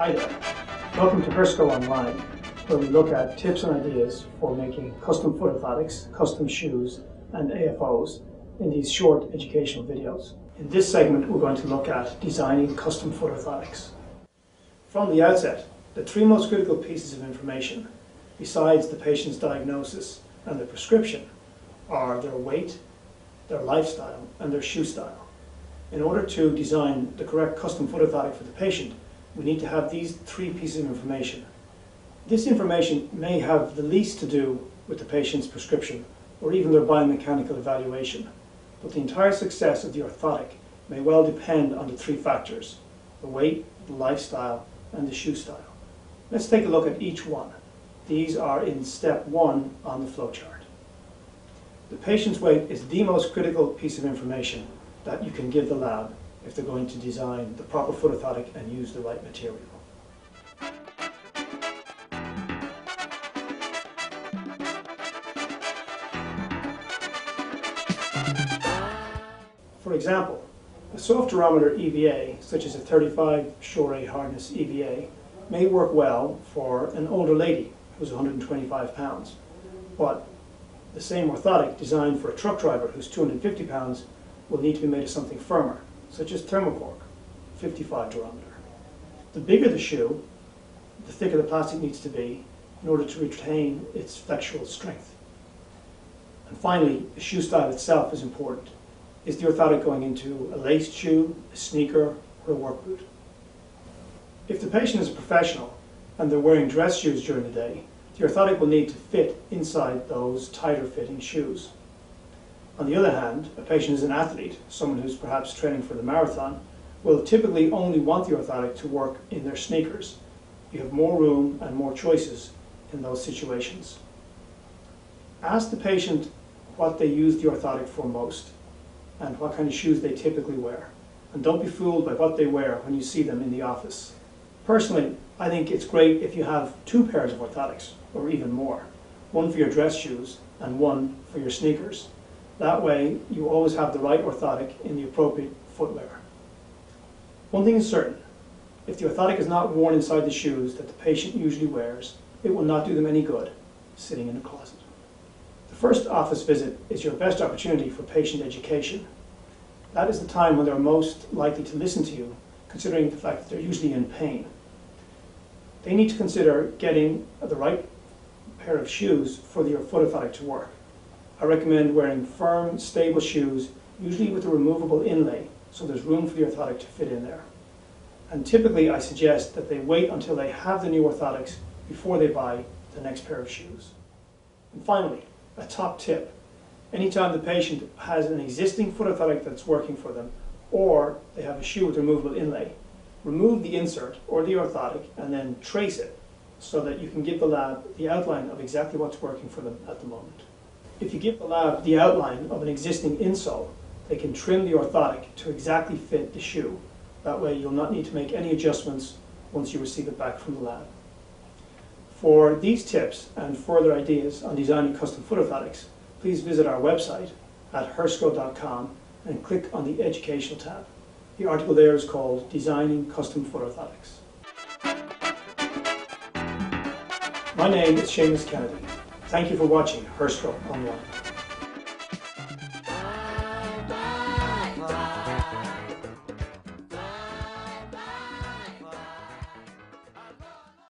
Hi there. Welcome to Hersco Online, where we look at tips and ideas for making custom foot orthotics, custom shoes, and AFOs in these short educational videos. In this segment, we're going to look at designing custom foot orthotics. From the outset, the three most critical pieces of information, besides the patient's diagnosis and their prescription, are their weight, their lifestyle, and their shoe style. In order to design the correct custom foot orthotic for the patient, we need to have these three pieces of information. This information may have the least to do with the patient's prescription or even their biomechanical evaluation, but the entire success of the orthotic may well depend on the three factors: the weight, the lifestyle, and the shoe style. Let's take a look at each one. These are in step 1 on the flowchart. The patient's weight is the most critical piece of information that you can give the lab if they're going to design the proper foot orthotic and use the right material. For example, a soft durometer EVA, such as a 35 Shore hardness EVA, may work well for an older lady who's 125 pounds, but the same orthotic designed for a truck driver who's 250 pounds will need to be made of something firmer, such as thermocork, 55 durometer. The bigger the shoe, the thicker the plastic needs to be in order to retain its flexural strength. And finally, the shoe style itself is important. Is the orthotic going into a laced shoe, a sneaker, or a work boot? If the patient is a professional and they're wearing dress shoes during the day, the orthotic will need to fit inside those tighter fitting shoes. On the other hand, a patient is an athlete, someone who's perhaps training for the marathon, will typically only want the orthotic to work in their sneakers. You have more room and more choices in those situations. Ask the patient what they use the orthotic for most and what kind of shoes they typically wear. And don't be fooled by what they wear when you see them in the office. Personally, I think it's great if you have 2 pairs of orthotics, or even more. One for your dress shoes and one for your sneakers. That way, you always have the right orthotic in the appropriate footwear. One thing is certain: if the orthotic is not worn inside the shoes that the patient usually wears, it will not do them any good sitting in a closet. The first office visit is your best opportunity for patient education. That is the time when they're most likely to listen to you, considering the fact that they're usually in pain. They need to consider getting the right pair of shoes for your foot orthotic to work. I recommend wearing firm, stable shoes, usually with a removable inlay, so there's room for the orthotic to fit in there. And typically I suggest that they wait until they have the new orthotics before they buy the next pair of shoes. And finally, a top tip: anytime the patient has an existing foot orthotic that's working for them, or they have a shoe with a removable inlay, remove the insert or the orthotic and then trace it so that you can give the lab the outline of exactly what's working for them at the moment. If you give the lab the outline of an existing insole, they can trim the orthotic to exactly fit the shoe. That way you'll not need to make any adjustments once you receive it back from the lab. For these tips and further ideas on designing custom foot orthotics, please visit our website at hersco.com and click on the Educational tab. The article there is called Designing Custom Foot Orthotics. My name is Seamus Kennedy. Thank you for watching Hersco Online.